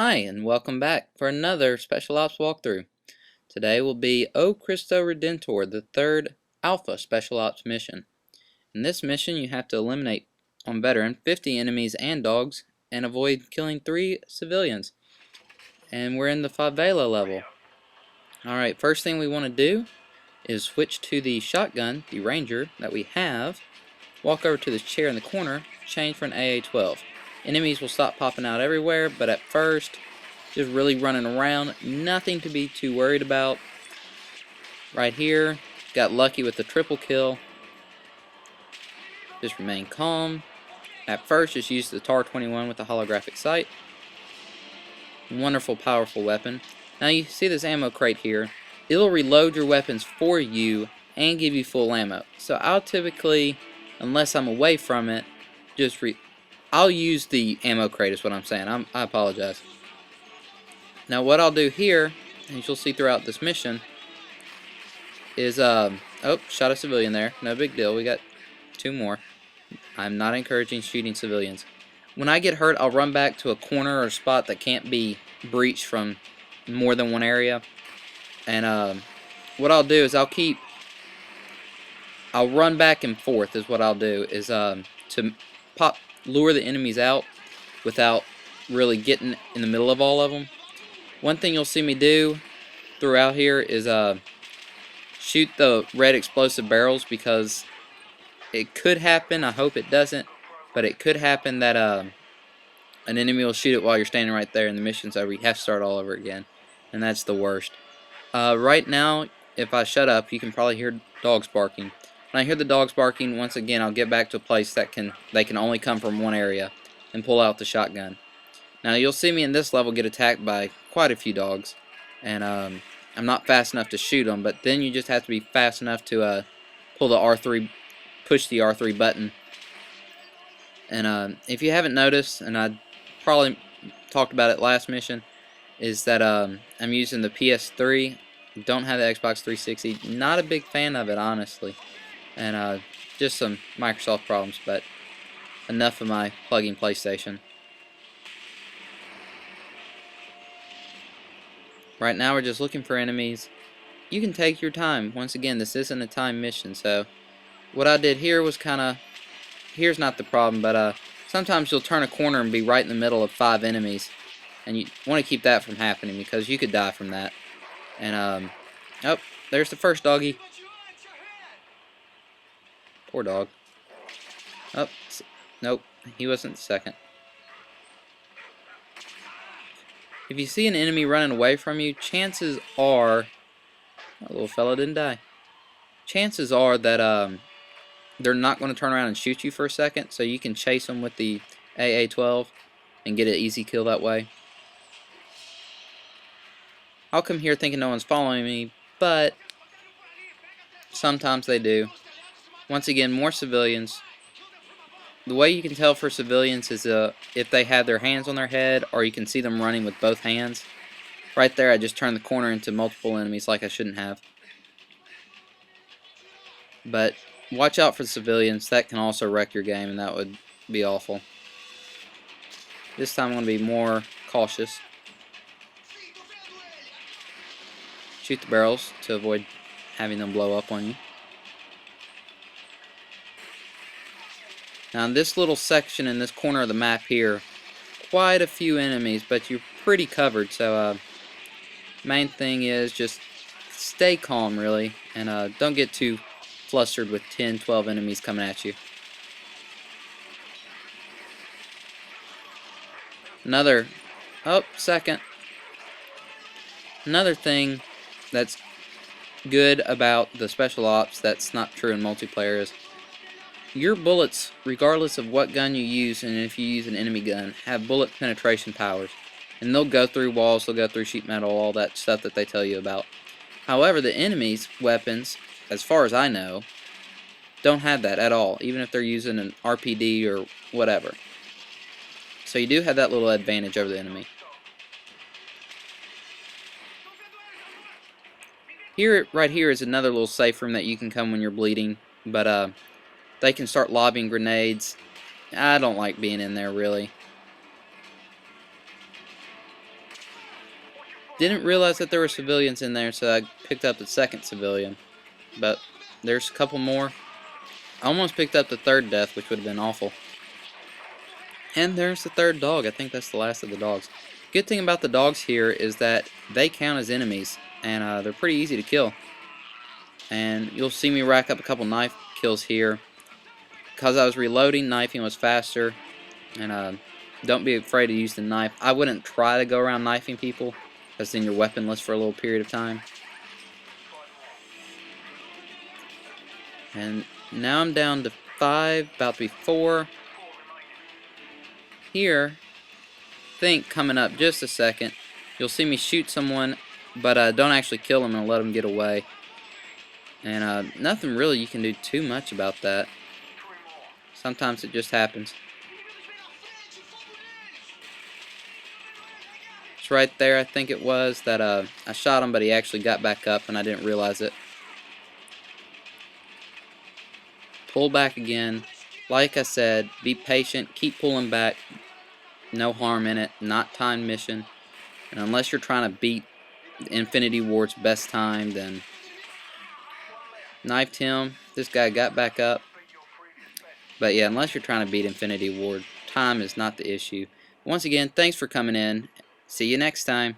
Hi, and welcome back for another Special Ops walkthrough. Today will be O Cristo Redentor, the third Alpha Special Ops mission. In this mission, you have to eliminate, on veteran, 50 enemies and dogs, and avoid killing 3 civilians. And we're in the favela level. Alright, first thing we want to do is switch to the shotgun, the Ranger, that we have. Walk over to this chair in the corner, change for an AA-12. Enemies will stop popping out everywhere, but at first, just really running around, nothing to be too worried about. Right here, got lucky with the triple kill. Just remain calm. At first, just use the TAR-21 with the holographic sight. Wonderful, powerful weapon. Now you see this ammo crate here. It'll reload your weapons for you and give you full ammo. So I'll typically, unless I'm away from it, I'll use the ammo crate is what I'm saying. I apologize. Now what I'll do here, as you'll see throughout this mission, is, oh, shot a civilian there. No big deal. We got 2 more. I'm not encouraging shooting civilians. When I get hurt, I'll run back to a corner or a spot that can't be breached from more than one area. And what I'll do is I'll run back and forth is what I'll do, is to lure the enemies out without really getting in the middle of all of them. One thing you'll see me do throughout here is shoot the red explosive barrels, because it could happen, I hope it doesn't, but it could happen that an enemy will shoot it while you're standing right there and the mission's over. You have to start all over again, and that's the worst. Right now, if I shut up, you can probably hear dogs barking. When I hear the dogs barking, once again, I'll get back to a place that they can only come from one area and pull out the shotgun. Now you'll see me in this level get attacked by quite a few dogs, and I'm not fast enough to shoot them, but then you just have to be fast enough to pull the R3, push the R3 button. And if you haven't noticed, and I probably talked about it last mission, is that I'm using the PS3, don't have the Xbox 360, not a big fan of it, honestly, and just some Microsoft problems, but enough of my plugging PlayStation. Right now we're just looking for enemies. You can take your time. Once again, this isn't a time mission, so what I did here was here's not the problem, but sometimes you'll turn a corner and be right in the middle of 5 enemies, and you want to keep that from happening, because you could die from that. And oh, there's the first doggy. Poor dog. Oh, nope, he wasn't the second. If you see an enemy running away from you, chances are, that little fella didn't die. Chances are that they're not going to turn around and shoot you for a second, so you can chase them with the AA-12 and get an easy kill that way. I'll come here thinking no one's following me, but sometimes they do. Once again, more civilians. The way you can tell for civilians is if they have their hands on their head, or you can see them running with both hands. Right there, I just turned the corner into multiple enemies like I shouldn't have. But watch out for the civilians. That can also wreck your game, and that would be awful. This time I'm going to be more cautious. Shoot the barrels to avoid having them blow up on you. Now in this little section in this corner of the map here, quite a few enemies, but you're pretty covered, so main thing is just stay calm, really, and don't get too flustered with 10, 12 enemies coming at you. Second. Another thing that's good about the special ops that's not true in multiplayer is your bullets, regardless of what gun you use, and if you use an enemy gun, have bullet penetration powers. And they'll go through walls, they'll go through sheet metal, all that stuff that they tell you about. However, the enemy's weapons, as far as I know, don't have that at all, even if they're using an RPD or whatever. So you do have that little advantage over the enemy. Right here is another little safe room that you can come when you're bleeding, but they can start lobbing grenades. I don't like being in there, really. Didn't realize that there were civilians in there, so I picked up the second civilian. But there's a couple more. I almost picked up the third death, which would have been awful. And there's the third dog. I think that's the last of the dogs. Good thing about the dogs here is that they count as enemies, and they're pretty easy to kill. And you'll see me rack up a couple knife kills here. Because I was reloading, knifing was faster. And don't be afraid to use the knife. I wouldn't try to go around knifing people, because then you're weaponless for a little period of time. And now I'm down to 5, about to be 4. Here, I think coming up just a second, you'll see me shoot someone, but don't actually kill them and let them get away. And nothing really you can do too much about that. Sometimes it just happens. It's right there, I think it was, that I shot him, but he actually got back up and I didn't realize it. Pull back again. Like I said, be patient, keep pulling back. No harm in it, not timed mission. And unless you're trying to beat Infinity Ward's best time, then knifed him. This guy got back up. But yeah, unless you're trying to beat Infinity Ward, time is not the issue. Once again, thanks for coming in. See you next time.